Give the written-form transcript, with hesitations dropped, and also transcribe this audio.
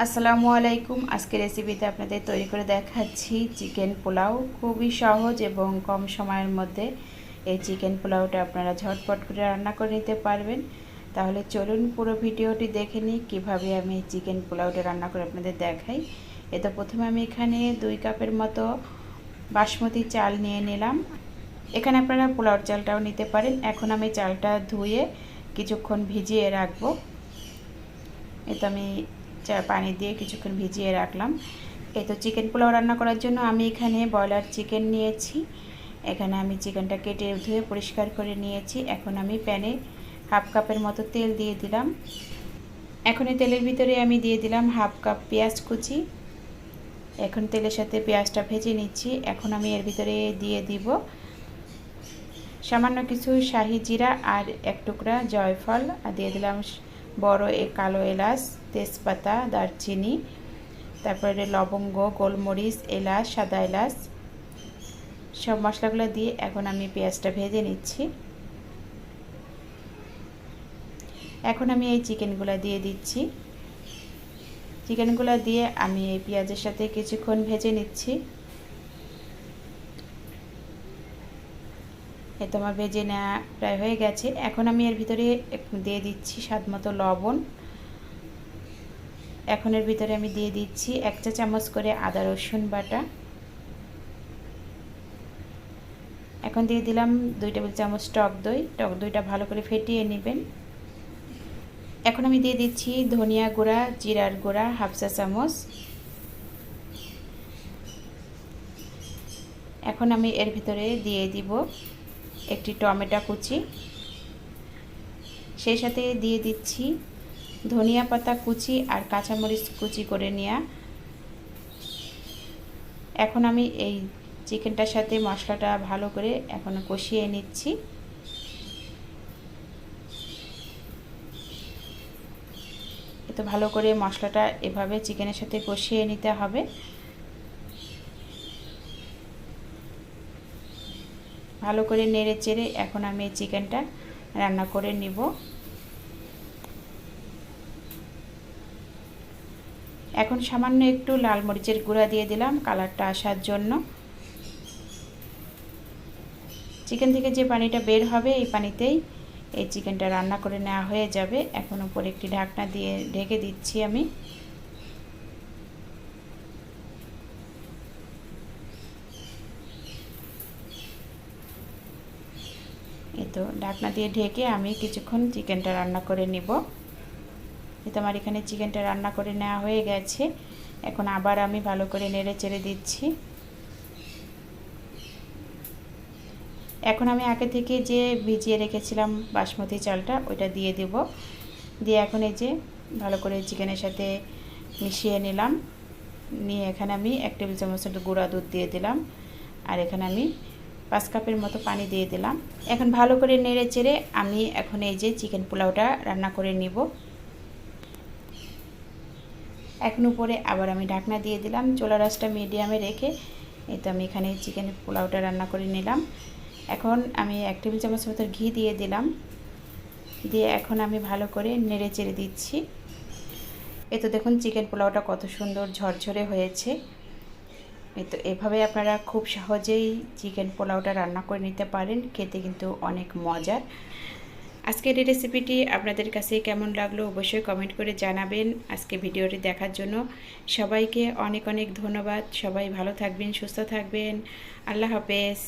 আসসালামু আলাইকুম। আজকে রেসিপিতে আপনাদের তৈরি করে দেখাচ্ছি চিকেন পোলাও। খুবই সহজ এবং কম সময়ের মধ্যে এই চিকেন পোলাওটা আপনারা ঝটপট করে রান্না করে নিতে পারবেন। তাহলে চলুন পুরো ভিডিওটি দেখে নিই কীভাবে আমি চিকেন পোলাওটা রান্না করে আপনাদের দেখাই। তো প্রথমে আমি এখানে 2 কাপের মতো বাসমতি চাল নিয়ে নিলাম। এখানে আপনারা পোলাওর চালটাও নিতে পারেন। এখন আমি চালটা ধুয়ে কিছুক্ষণ ভিজিয়ে রাখবো। তো আমি পানি দিয়ে কিছুক্ষণ ভিজিয়ে রাখলাম। এই তো চিকেন পোলাও রান্না করার জন্য আমি এখানে ব্রয়লার চিকেন নিয়েছি। এখানে আমি চিকেনটা কেটে ধুয়ে পরিষ্কার করে নিয়েছি। এখন আমি প্যানে হাফ কাপের মতো তেল দিয়ে দিলাম। এখন এই তেলের ভিতরে আমি দিয়ে দিলাম হাফ কাপ পেঁয়াজ কুচি। এখন তেলের সাথে পেঁয়াজটা ভেজে নিচ্ছি। এখন আমি এর ভিতরে দিয়ে দিব সামান্য কিছু শাহি জিরা আর এক টুকরা জয়ফল, আর দিয়ে দিলাম বড় কালো এলাচ, তেজপাতা, দারচিনি, তারপরে লবঙ্গ, গোলমরিচ, এলাচ, সাদা এলাচ, সব মশলাগুলো দিয়ে এখন আমি পেঁয়াজটা ভেজে নিচ্ছি। এখন আমি এই চিকেনগুলো দিয়ে দিচ্ছি। চিকেনগুলো দিয়ে আমি এই পেঁয়াজের সাথে কিছুক্ষণ ভেজে নিচ্ছি। এই তো আমার ভেজে নেওয়া প্রায় হয়ে গেছে। এখন আমি এর ভিতরে দিয়ে দিচ্ছি স্বাদমতো লবণ। এখন এর ভিতরে আমি দিয়ে দিচ্ছি 1 চা চামচ করে আদা রসুন বাটা। এখন দিয়ে দিলাম 2 টেবিল চামচ টক দই। টক দইটা ভালো করে ফেটিয়ে নেবেন। এখন আমি দিয়ে দিচ্ছি ধনিয়া গুঁড়া, জিরার গুঁড়া হাফ চা চামচ। এখন আমি এর ভিতরে দিয়ে দিব একটি টমেটো কুচি, সেই সাথে দিয়ে দিচ্ছি ধনিয়া পাতা কুচি আর কাঁচামরিচ কুচি করে নেওয়া। এখন আমি এই চিকেনটার সাথে মশলাটা ভালো করে এখন কষিয়ে নিচ্ছি। তো ভালো করে মশলাটা এভাবে চিকেনের সাথে কষিয়ে নিতে হবে। ভালো করে নেড়ে চেড়ে এখন আমি এই চিকেনটা রান্না করে নিব। এখন সামান্য একটু লাল মরিচের গুঁড়া দিয়ে দিলাম কালারটা আসার জন্য। চিকেন থেকে যে পানিটা বের হবে এই পানিতেই এই চিকেনটা রান্না করে নেওয়া হয়ে যাবে। এখন উপরে একটি ঢাকনা দিয়ে ঢেকে দিচ্ছি আমি। এই তো ঢাকনা দিয়ে ঢেকে আমি কিছুক্ষণ চিকেনটা রান্না করে নিব। এই তো আমার এখানে চিকেনটা রান্না করে নেওয়া হয়ে গেছে। এখন আবার আমি ভালো করে নেড়ে চেড়ে দিচ্ছি। এখন আমি আগে থেকে যে ভিজিয়ে রেখেছিলাম বাসমতি চালটা ওইটা দিয়ে দেব। দিয়ে এখন এই যে ভালো করে চিকেনের সাথে মিশিয়ে নিলাম। নিয়ে এখানে আমি 1 টেবিল চামচের গুঁড়া দুধ দিয়ে দিলাম। আর এখানে আমি 5 কাপের মতো পানি দিয়ে দিলাম। এখন ভালো করে নেড়ে চেড়ে আমি এখন এই যে চিকেন পোলাওটা রান্না করে নিব। এখন উপরে আবার আমি ঢাকনা দিয়ে দিলাম, চুলার আঁচটা মিডিয়ামে রেখে। এই তো আমি এখানে চিকেন পোলাওটা রান্না করে নিলাম। এখন আমি 1 টেবিল চামচ মতো ঘি দিয়ে দিলাম। দিয়ে এখন আমি ভালো করে নেড়ে চেড়ে দিচ্ছি। এই তো দেখুন চিকেন পোলাওটা কত সুন্দর ঝরঝরে হয়েছে। এই তো এভাবে আপনারা খুব সহজেই চিকেন পোলাওটা রান্না করে নিতে পারেন। খেতে কিন্তু অনেক মজার। আজকের এই রেসিপিটি আপনাদের কাছে কেমন লাগলো অবশ্যই কমেন্ট করে জানাবেন। আজকে ভিডিওটি দেখার জন্য সবাইকে অনেক অনেক ধন্যবাদ। সবাই ভালো থাকবেন, সুস্থ থাকবেন। আল্লাহ হাফেজ।